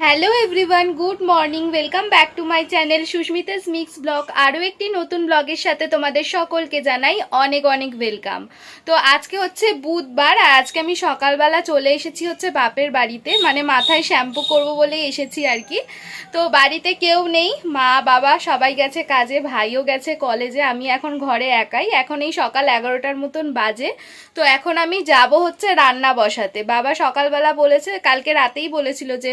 Hello everyone, good morning. Welcome back to my channel Susmita's mix blog. আরও একটি নতুন ব্লগের সাথে তোমাদের সকলকে জানাই অনেক অনেক ওয়েলকাম। তো আজকে হচ্ছে বুধবার, আর আজকে আমি সকালবেলা চলে এসেছি হচ্ছে বাপের বাড়িতে, মানে মাথায় শ্যাম্পু করব বলেই এসেছি আর কি। তো বাড়িতে কেউ নেই, মা বাবা সবাই গেছে কাজে, ভাইও গেছে কলেজে, আমি এখন ঘরে একাই। এখন এই সকাল 11টার মতন বাজে। তো এখন আমি যাব হচ্ছে রান্না বসাতে। বাবা সকালবেলা বলেছে, কালকে রাতেই বলেছিল যে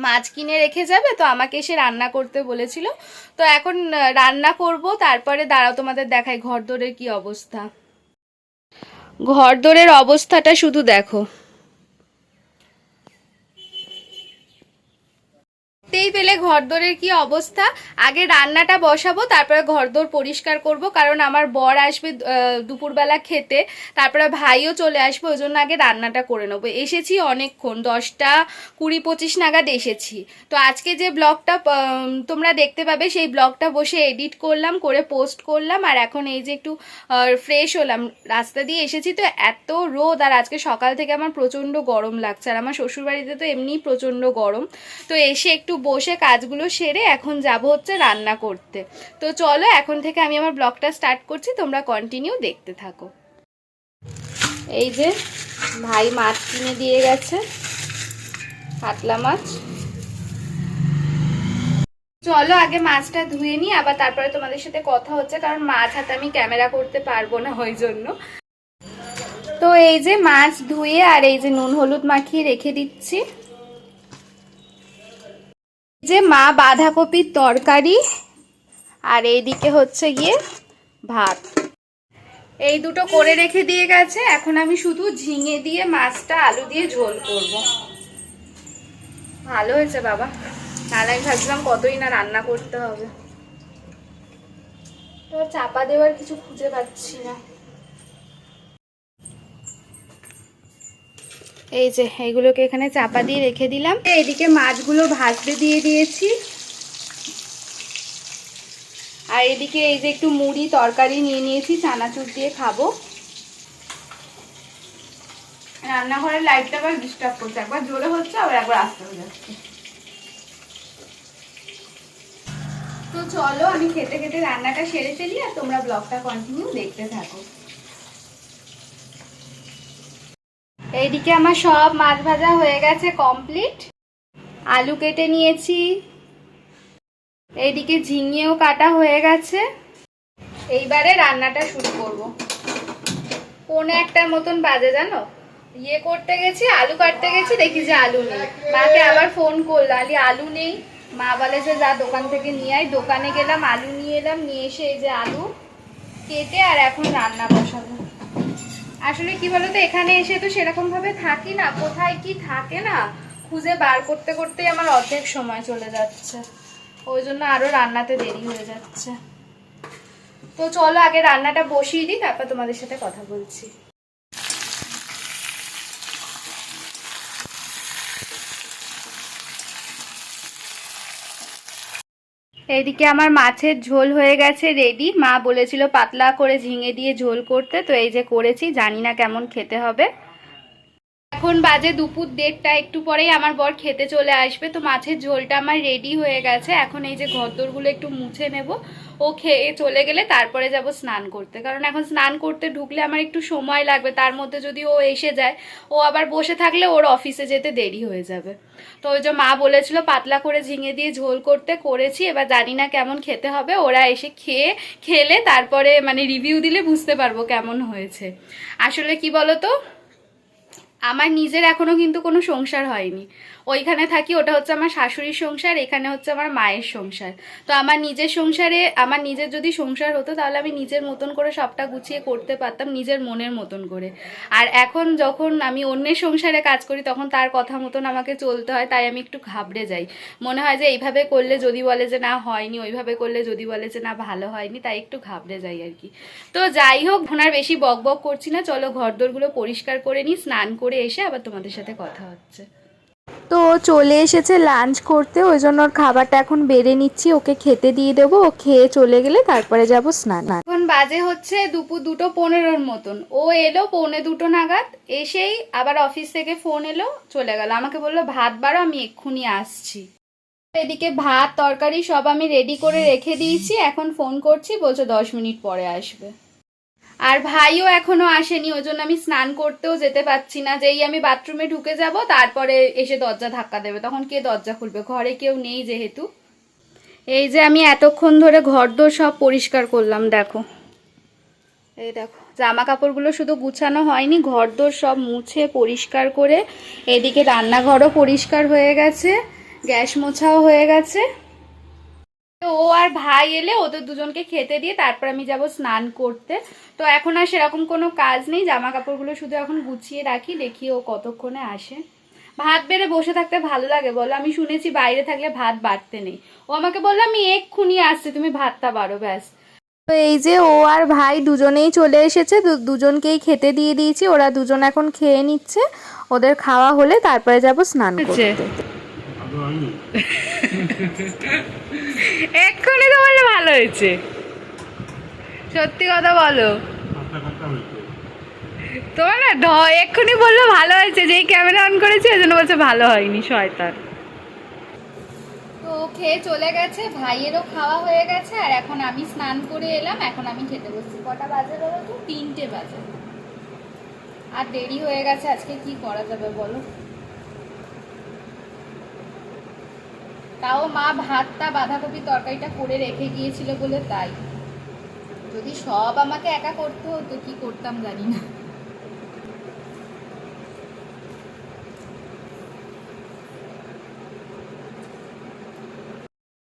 মাছ কিনে রেখে যাবে, তো আমাকে এসে রান্না করতে বলেছিল। তো এখন রান্না করব, তারপরে দাঁড়াও তোমাদের দেখাই ঘরদোরের কি অবস্থা। ঘরদোরের অবস্থাটা শুধু দেখো। দেখতেই পেলে ঘরদোরের কি অবস্থা। আগে রান্নাটা বসাবো, তারপরে ঘরদোর পরিষ্কার করব, কারণ আমার বর আসবে দুপুরবেলা খেতে, তারপরে ভাইও চলে আসবে, ওই জন্য আগে রান্নাটা করে নেবো। এসেছি অনেকক্ষণ, 10:20-25 নাগাদ এসেছি। তো আজকে যে ব্লগটা তোমরা দেখতে পাবে, সেই ব্লগটা বসে এডিট করলাম, করে পোস্ট করলাম। আর এখন এই যে একটু ফ্রেশ হলাম, রাস্তা দিয়ে এসেছি তো এত রোদ, আর আজকে সকাল থেকে আমার প্রচণ্ড গরম লাগছে, আর আমার শ্বশুরবাড়িতে তো এমনিই প্রচণ্ড গরম। তো এসে একটু বসে কাজগুলো সেরে এখন যাব হচ্ছে রান্না করতে। তো চলো এখন থেকে আমি আমার ব্লগটা স্টার্ট করছি, তোমরা কন্টিনিউ দেখতে থাকো। এই যে ভাই মাছ কিনে দিয়ে গেছে, কাতলা মাছ। চলো আগে মাছটা ধুয়ে নিই, আবার তারপরে তোমাদের সাথে কথা হচ্ছে, কারণ মাছ হাতে আমি ক্যামেরা করতে পারবো না ওই জন্য। তো এই যে মাছ ধুয়ে আর এই যে নুন হলুদ মাখিয়ে রেখে দিচ্ছি। যে মা বাঁধাকপির তরকারি, আর এইদিকে হচ্ছে গিয়ে ভাত, এই দুটো করে রেখে দিয়ে গেছে। এখন আমি শুধু ঝিঙে দিয়ে মাছটা আলু দিয়ে ঝোল করব। ভালো হয়েছে বাবা, নাহলে আমি ভাবছিলাম কতই না রান্না করতে হবে। তো চাপা দেওয়ার কিছু খুঁজে পাচ্ছি না। এই যে এইগুলোকে এখানে চাপা দিয়ে রেখে দিলাম। এইদিকে মাছগুলো ভাজতে দিয়ে দিয়েছি, আর এদিকে এই যে একটু মুড়ি তরকারি নিয়ে নিয়েছি, চানাচুর দিয়ে খাবো। রান্নাঘরের লাইটটা আবার ডিস্টার্ব করছে, একবার জোরে হচ্ছে আবার একবার আস্তে হয়ে যাচ্ছে। তো চলো আমি খেতে খেতে রান্নাটা সেরে ফেলি, আর তোমরা ব্লগটা কন্টিনিউ দেখতে থাকো। এইদিকে আমার সব মাছ ভাজা হয়ে গেছে কমপ্লিট। আলু কেটে নিয়েছি, এইদিকে ঝিঙেও কাটা হয়ে গেছে। এইবারে রান্নাটা শুরু করব। 1:45 মতন বাজে জানো, ইয়ে করতে গেছি, আলু কাটতে গেছি, দেখি যে আলু নেই। মাকে আবার ফোন করলাম, আলু নেই। মা বলে যে যা দোকান থেকে নিয়ে আয়। দোকানে গেলাম, আলু নিয়ে এলাম, নিয়ে এসে এই যে আলু কেটে আর এখন রান্না বসাবো। আসলে কি বলতো, এখানে এসে তো সেরকম ভাবে থাকি না, কোথায় কি থাকে না খুঁজে বার করতে করতেই আমার অর্ধেক সময় চলে যাচ্ছে, ওই জন্য আরো রান্নাতে দেরি হয়ে যাচ্ছে। তো চলো আগে রান্নাটা বসিয়ে দিই, তারপর তোমাদের সাথে কথা বলছি। এইদিকে আমার মাছের ঝোল হয়ে গেছে রেডি। মা বলেছিল পাতলা করে ঝিঙে দিয়ে ঝোল করতে, তো এই যে করেছি, জানি না কেমন খেতে হবে। এখন বাজে দুপুর 1:30, একটু পরেই আমার বর খেতে চলে আসবে। তো মাছের ঝোলটা আমার রেডি হয়ে গেছে। এখন এই যে ঘরদোরগুলো একটু মুছে নেব, ও খেয়ে চলে গেলে তারপরে যাব স্নান করতে, কারণ এখন স্নান করতে ঢুকলে আমার একটু সময় লাগবে। তার মধ্যে যদি ও এসে যায়, ও আবার বসে থাকলে ওর অফিসে যেতে দেরি হয়ে যাবে। তো ওই যে মা বলেছিল পাতলা করে ঝিঙে দিয়ে ঝোল করতে, করেছি। এবার জানি না কেমন খেতে হবে, ওরা এসে খেলে তারপরে মানে রিভিউ দিলে বুঝতে পারবো কেমন হয়েছে। আসলে কি বলতো, আমার নিজের এখনো কিন্তু কোনো সংসার হয়নি। ওইখানে থাকি, ওটা হচ্ছে আমার শাশুড়ির সংসার, এখানে হচ্ছে আমার মায়ের সংসার। তো আমার নিজের সংসারে, আমার নিজের যদি সংসার হতো, তাহলে আমি নিজের মতন করে সবটা গুছিয়ে করতে পারতাম, নিজের মনের মতন করে। আর এখন যখন আমি অন্যের সংসারে কাজ করি, তখন তার কথা মতন আমাকে চলতে হয়, তাই আমি একটু ঘাবড়ে যাই। মনে হয় যে এইভাবে করলে যদি বলে যে না হয়নি, ওইভাবে করলে যদি বলে যে না ভালো হয়নি, তাই একটু ঘাবড়ে যাই আর কি। তো যাই হোক, ওনার বেশি বক বক করছি না, চলো ঘরদোরগুলো পরিষ্কার করে নিই, স্নান করে এসে আবার তোমাদের সাথে কথা হচ্ছে। তো ও চলে এসেছে লাঞ্চ করতে, ওই জন্য ওর খাবারটা এখন বেড়ে নিচ্ছি, ওকে খেতে দিয়ে দেবো। ও খেয়ে চলে গেলে তারপরে যাব স্নান। এখন বাজে হচ্ছে দুপুর 2:15 মতন। ও এলো 1:45 নাগাদ, এসেই আবার অফিস থেকে ফোন এলো, চলে গেল। আমাকে বললো ভাত বাড়ো, আমি এক্ষুনি আসছি। এদিকে ভাত তরকারি সব আমি রেডি করে রেখে দিয়েছি, এখন ফোন করছি, বলছে 10 মিনিট পরে আসবে। আর ভাইও এখনো আসেনি, ওই জন্য আমি স্নান করতেও যেতে পারছি না। যেই আমি বাথরুমে ঢুকে যাব তারপরে এসে দরজা ধাক্কা দেবে, তখন কে দরজা খুলবে, ঘরে কেউ নেই যেহেতু। এই যে আমি এতক্ষণ ধরে ঘরদোর সব পরিষ্কার করলাম, দেখো এই দেখো জামা কাপড়গুলো শুধু গুছানো হয়নি, ঘরদোর সব মুছে পরিষ্কার করে, এদিকে রান্নাঘরও পরিষ্কার হয়ে গেছে, গ্যাস মোছাও হয়ে গেছে। ও আর ভাই এলে ওদের দুজনকে খেতে দিয়ে তারপর আমি যাব স্নান করতে। তো এখন আর সেরকম কোনো কাজ নেই, জামা কাপড়গুলো শুধু এখন গুছিয়ে রাখি, দেখি ও কতক্ষণে আসে। ভাত বেড়ে বসে থাকতে ভালো লাগে বলো? আমি শুনেছি বাইরে থাকলে ভাত বাড়তে নেই। ও আমাকে বললো আমি এক্ষুনি আসছি, তুমি ভাতটা বাড়ো, ব্যাস। তো এই যে ও আর ভাই দুজনেই চলে এসেছে, দুজনকেই খেতে দিয়ে দিয়েছি, ওরা দুজন এখন খেয়ে নিচ্ছে। ওদের খাওয়া হলে তারপরে যাব স্নান করতে। এক্ষুনি তো বললে ভালো হয়েছে, সত্যি কথা বলো। তোমার না এক্ষুনি বললো ভালো হয়েছে, যেই ক্যামেরা অন করেছে ওই জন্য বলছে ভালো হয়নি, শয়তান। তো খেয়ে চলে গেছে, ভাইয়েরও খাওয়া হয়ে গেছে, আর এখন আমি স্নান করে এলাম, এখন আমি খেতে বসছি। কটা বাজে বলো তো? 3টে বাজে। আর দেরি হয়ে গেছে, আজকে কি করা যাবে বলো? তাও মা ভাতটা বাঁধাকপি তরকারিটা করে রেখে গিয়েছিল বলে তাই। যদি সব আমাকে একা করতে হতো কি করতাম জানি না।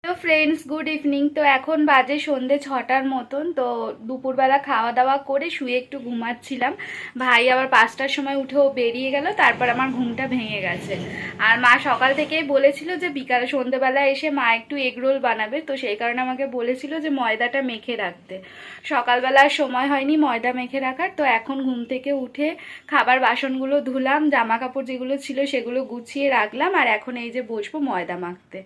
তো ফ্রেন্ডস, গুড ইভিনিং। তো এখন বাজে সন্ধে 6টার মতন। তো দুপুরবেলা খাওয়া দাওয়া করে শুয়ে একটু ঘুমাচ্ছিলাম। ভাই আবার 5টার সময় উঠেও বেরিয়ে গেল, তারপর আমার ঘুমটা ভেঙে গেছে। আর মা সকাল থেকেই বলেছিল যে বিকালে সন্ধেবেলা এসে মা একটু এগরোল বানাবে, তো সেই কারণে আমাকে বলেছিল যে ময়দাটা মেখে রাখতে। সকালবেলা সময় হয়নি ময়দা মেখে রাখার। তো এখন ঘুম থেকে উঠে খাবার বাসনগুলো ধুলাম, জামা কাপড় যেগুলো ছিল সেগুলো গুছিয়ে রাখলাম, আর এখন এই যে বসবো ময়দা মাখতে।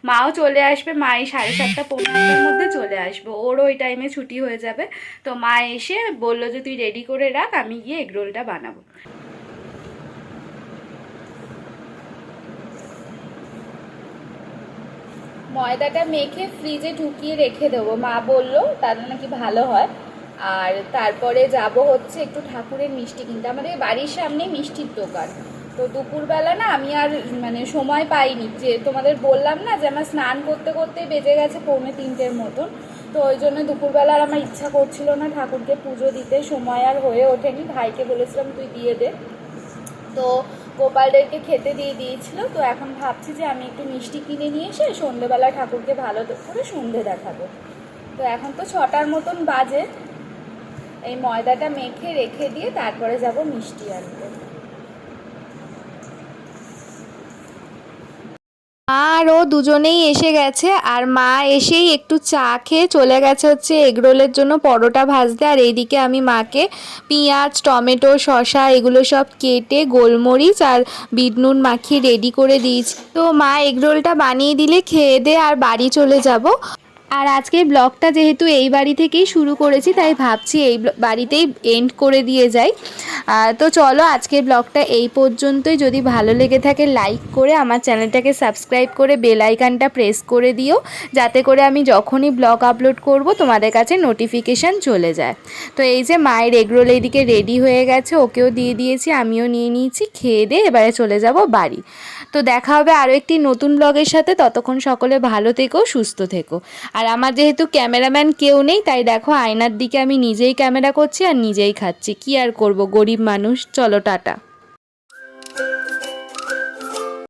মাও চলে আসবে, মা এই 7:30-8টার মধ্যে চলে আসবে, ওর ওই টাইমে ছুটি হয়ে যাবে। তো মা এসে বললো যে তুই রেডি করে রাখ, আমি গিয়ে এগরোলটা বানাবো। ময়দাটা মেখে ফ্রিজে ঢুকিয়ে রেখে দেবো, মা বললো তাহলে নাকি ভালো হয়। আর তারপরে যাব হচ্ছে একটু ঠাকুরের মিষ্টি কিনতে, আমাদের বাড়ির সামনে মিষ্টির দোকান। তো দুপুরবেলা না আমি আর মানে সময় পাইনি, যে তোমাদের বললাম না যে আমার স্নান করতে করতে বেজে গেছে 2:45 মতন। তো ওই জন্য দুপুরবেলা আর আমার ইচ্ছা করছিল না ঠাকুরকে পুজো দিতে, সময় আর হয়ে ওঠেনি। ভাইকে বলেছিলাম তুই দিয়ে দে, তো গোপালদেরকে খেতে দিয়ে দিয়েছিল। তো এখন ভাবছি যে আমি একটু মিষ্টি কিনে নিয়ে এসে সন্ধেবেলা ঠাকুরকে ভালো করে সন্ধে দেখাবো। তো এখন তো 6টার মতন বাজে, এই ময়দাটা মেখে রেখে দিয়ে তারপরে যাব মিষ্টি আনতে। আর ও দুজনেই এসে গেছে, আর মা এসেই একটু চা খেয়ে চলে গেছে হচ্ছে এগরোলের জন্য পরোটা ভাজতে। আর এইদিকে আমি মাকে পেঁয়াজ, টমেটো, শসা এগুলো সব কেটে গোলমরিচ আর বিট নুন মাখিয়ে রেডি করে দিয়েছি। তো মা এগরোলটা বানিয়ে দিলে খেয়ে দে আর বাড়ি চলে যাব। আর আজকে ব্লগটা যেহেতু এই বাড়ি থেকেই শুরু করেছি, তাই ভাবছি এই বাড়িতেই এন্ড করে দিয়ে যাই। তো চলো আজকের ব্লগটা এই পর্যন্তই। যদি ভালো লেগে থাকে লাইক করে আমার চ্যানেলটাকে সাবস্ক্রাইব করে বেল আইকনটা প্রেস করে দিও, যাতে করে আমি যখনই ব্লগ আপলোড করব তোমাদের কাছে নোটিফিকেশান চলে যায়। তো এই যে মায়ের এগরোল এইদিকে রেডি হয়ে গেছে, ওকেও দিয়ে দিয়েছি, আমিও নিয়ে নিয়েছি, খেয়ে দিয়ে এবারে চলে যাব বাড়ি। তো দেখা হবে আরও একটি নতুন ব্লগের সাথে, ততক্ষণ সকলে ভালো থেকো, সুস্থ থেকো। আর আমার যেহেতু ক্যামেরাম্যান কেউ নেই, তাই দেখো আয়নার দিকে আমি নিজেই ক্যামেরা করছি আর নিজেই খাচ্ছি, কি আর করব, গরিব মানুষ। চলো টাটা।